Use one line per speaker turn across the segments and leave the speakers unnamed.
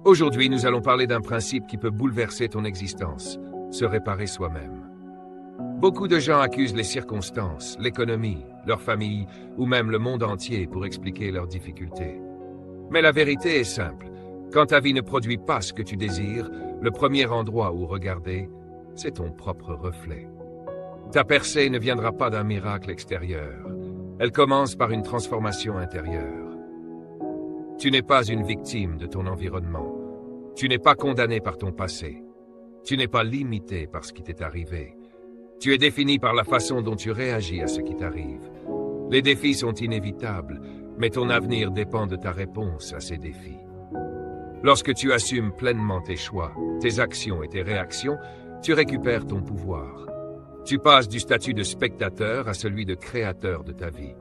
Aujourd'hui, nous allons parler d'un principe qui peut bouleverser ton existence, se réparer soi-même. Beaucoup de gens accusent les circonstances, l'économie, leur famille ou même le monde entier pour expliquer leurs difficultés. Mais la vérité est simple. Quand ta vie ne produit pas ce que tu désires, le premier endroit où regarder, c'est ton propre reflet. Ta percée ne viendra pas d'un miracle extérieur. Elle commence par une transformation intérieure. Tu n'es pas une victime de ton environnement. Tu n'es pas condamné par ton passé. Tu n'es pas limité par ce qui t'est arrivé. Tu es défini par la façon dont tu réagis à ce qui t'arrive. Les défis sont inévitables, mais ton avenir dépend de ta réponse à ces défis. Lorsque tu assumes pleinement tes choix, tes actions et tes réactions, tu récupères ton pouvoir. Tu passes du statut de spectateur à celui de créateur de ta vie.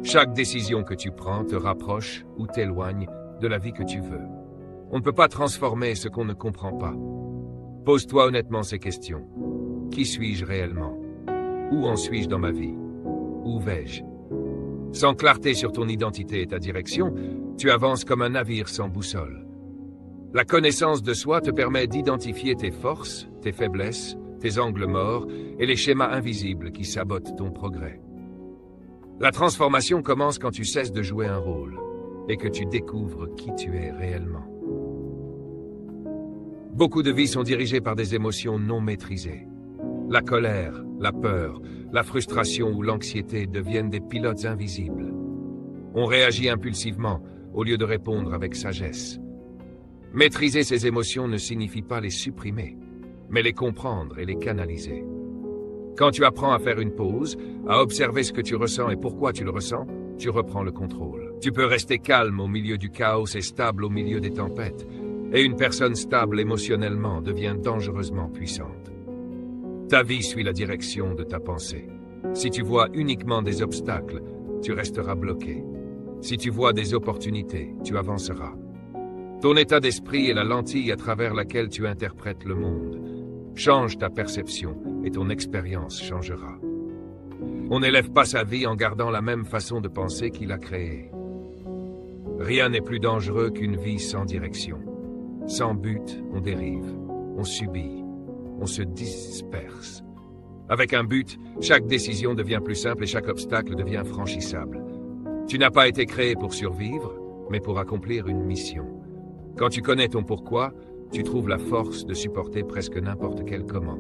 Chaque décision que tu prends te rapproche ou t'éloigne de la vie que tu veux. On ne peut pas transformer ce qu'on ne comprend pas. Pose-toi honnêtement ces questions. Qui suis-je réellement? Où en suis-je dans ma vie? Où vais-je? Sans clarté sur ton identité et ta direction, tu avances comme un navire sans boussole. La connaissance de soi te permet d'identifier tes forces, tes faiblesses, tes angles morts et les schémas invisibles qui sabotent ton progrès. La transformation commence quand tu cesses de jouer un rôle et que tu découvres qui tu es réellement. Beaucoup de vies sont dirigées par des émotions non maîtrisées. La colère, la peur, la frustration ou l'anxiété deviennent des pilotes invisibles. On réagit impulsivement au lieu de répondre avec sagesse. Maîtriser ces émotions ne signifie pas les supprimer, mais les comprendre et les canaliser. Quand tu apprends à faire une pause, à observer ce que tu ressens et pourquoi tu le ressens, tu reprends le contrôle. Tu peux rester calme au milieu du chaos et stable au milieu des tempêtes. Et une personne stable émotionnellement devient dangereusement puissante. Ta vie suit la direction de ta pensée. Si tu vois uniquement des obstacles, tu resteras bloqué. Si tu vois des opportunités, tu avanceras. Ton état d'esprit est la lentille à travers laquelle tu interprètes le monde. Change ta perception et ton expérience changera. On n'élève pas sa vie en gardant la même façon de penser qu'il a créée. Rien n'est plus dangereux qu'une vie sans direction. Sans but, on dérive, on subit, on se disperse. Avec un but, chaque décision devient plus simple et chaque obstacle devient franchissable. Tu n'as pas été créé pour survivre, mais pour accomplir une mission. Quand tu connais ton pourquoi, tu trouves la force de supporter presque n'importe quel comment.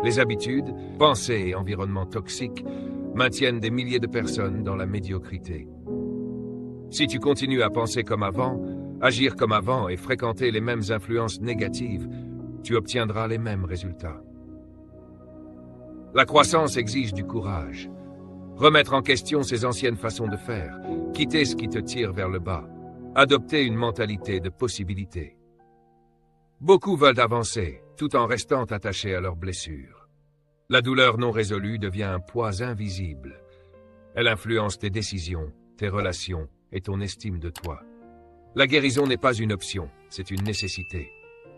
Les habitudes, pensées et environnements toxiques maintiennent des milliers de personnes dans la médiocrité. Si tu continues à penser comme avant, agir comme avant et fréquenter les mêmes influences négatives, tu obtiendras les mêmes résultats. La croissance exige du courage. Remettre en question ses anciennes façons de faire, quitter ce qui te tire vers le bas, adopter une mentalité de possibilité. Beaucoup veulent avancer, tout en restant attachés à leurs blessures. La douleur non résolue devient un poids invisible. Elle influence tes décisions, tes relations et ton estime de toi. La guérison n'est pas une option, c'est une nécessité.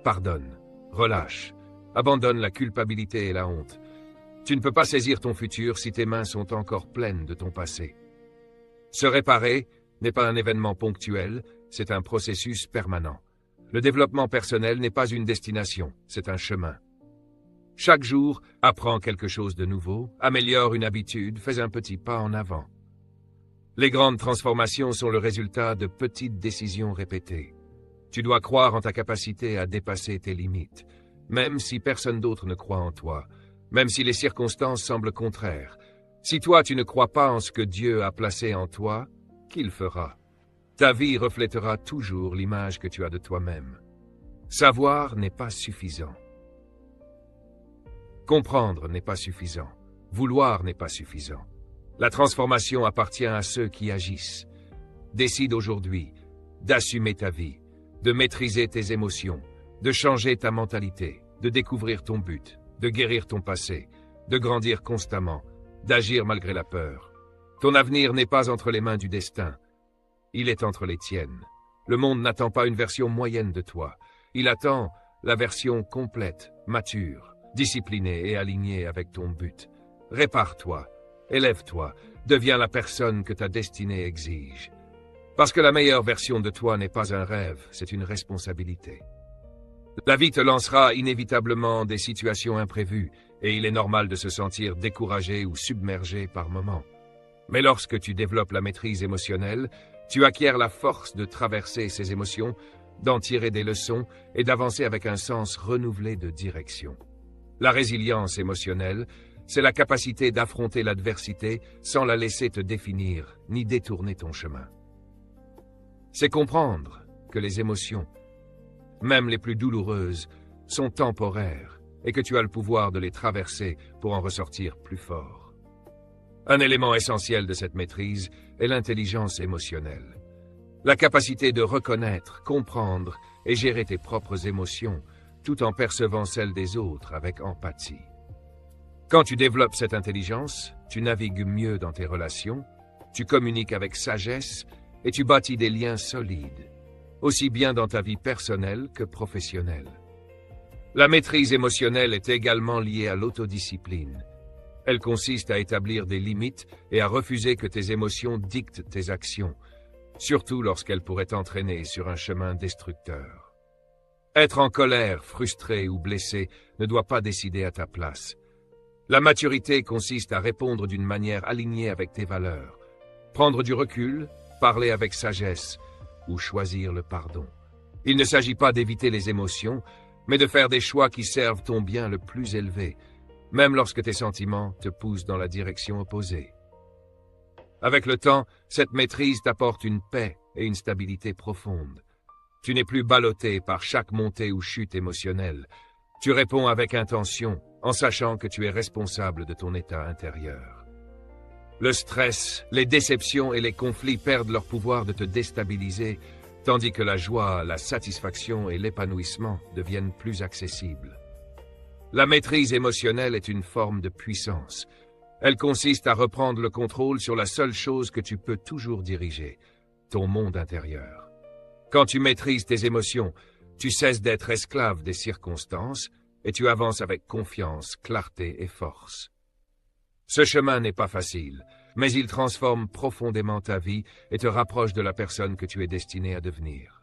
Pardonne, relâche, abandonne la culpabilité et la honte. Tu ne peux pas saisir ton futur si tes mains sont encore pleines de ton passé. Se réparer n'est pas un événement ponctuel, c'est un processus permanent. Le développement personnel n'est pas une destination, c'est un chemin. Chaque jour, apprends quelque chose de nouveau, améliore une habitude, fais un petit pas en avant. Les grandes transformations sont le résultat de petites décisions répétées. Tu dois croire en ta capacité à dépasser tes limites, même si personne d'autre ne croit en toi, même si les circonstances semblent contraires. Si toi tu ne crois pas en ce que Dieu a placé en toi, qui le fera? Ta vie reflètera toujours l'image que tu as de toi-même. Savoir n'est pas suffisant. Comprendre n'est pas suffisant. Vouloir n'est pas suffisant. La transformation appartient à ceux qui agissent. Décide aujourd'hui d'assumer ta vie, de maîtriser tes émotions, de changer ta mentalité, de découvrir ton but, de guérir ton passé, de grandir constamment, d'agir malgré la peur. Ton avenir n'est pas entre les mains du destin. Il est entre les tiennes. Le monde n'attend pas une version moyenne de toi. Il attend la version complète, mature, disciplinée et alignée avec ton but. Répare-toi. Élève-toi, deviens la personne que ta destinée exige. Parce que la meilleure version de toi n'est pas un rêve, c'est une responsabilité. La vie te lancera inévitablement des situations imprévues, et il est normal de se sentir découragé ou submergé par moments. Mais lorsque tu développes la maîtrise émotionnelle, tu acquiers la force de traverser ces émotions, d'en tirer des leçons et d'avancer avec un sens renouvelé de direction. La résilience émotionnelle, c'est la capacité d'affronter l'adversité sans la laisser te définir ni détourner ton chemin. C'est comprendre que les émotions, même les plus douloureuses, sont temporaires et que tu as le pouvoir de les traverser pour en ressortir plus fort. Un élément essentiel de cette maîtrise est l'intelligence émotionnelle. La capacité de reconnaître, comprendre et gérer tes propres émotions tout en percevant celles des autres avec empathie. Quand tu développes cette intelligence, tu navigues mieux dans tes relations, tu communiques avec sagesse et tu bâtis des liens solides, aussi bien dans ta vie personnelle que professionnelle. La maîtrise émotionnelle est également liée à l'autodiscipline. Elle consiste à établir des limites et à refuser que tes émotions dictent tes actions, surtout lorsqu'elles pourraient t'entraîner sur un chemin destructeur. Être en colère, frustré ou blessé ne doit pas décider à ta place. La maturité consiste à répondre d'une manière alignée avec tes valeurs, prendre du recul, parler avec sagesse ou choisir le pardon. Il ne s'agit pas d'éviter les émotions, mais de faire des choix qui servent ton bien le plus élevé, même lorsque tes sentiments te poussent dans la direction opposée. Avec le temps, cette maîtrise t'apporte une paix et une stabilité profonde. Tu n'es plus ballotté par chaque montée ou chute émotionnelle. Tu réponds avec intention, en sachant que tu es responsable de ton état intérieur. Le stress, les déceptions et les conflits perdent leur pouvoir de te déstabiliser, tandis que la joie, la satisfaction et l'épanouissement deviennent plus accessibles. La maîtrise émotionnelle est une forme de puissance. Elle consiste à reprendre le contrôle sur la seule chose que tu peux toujours diriger, ton monde intérieur. Quand tu maîtrises tes émotions, tu cesses d'être esclave des circonstances et tu avances avec confiance, clarté et force. Ce chemin n'est pas facile, mais il transforme profondément ta vie et te rapproche de la personne que tu es destiné à devenir.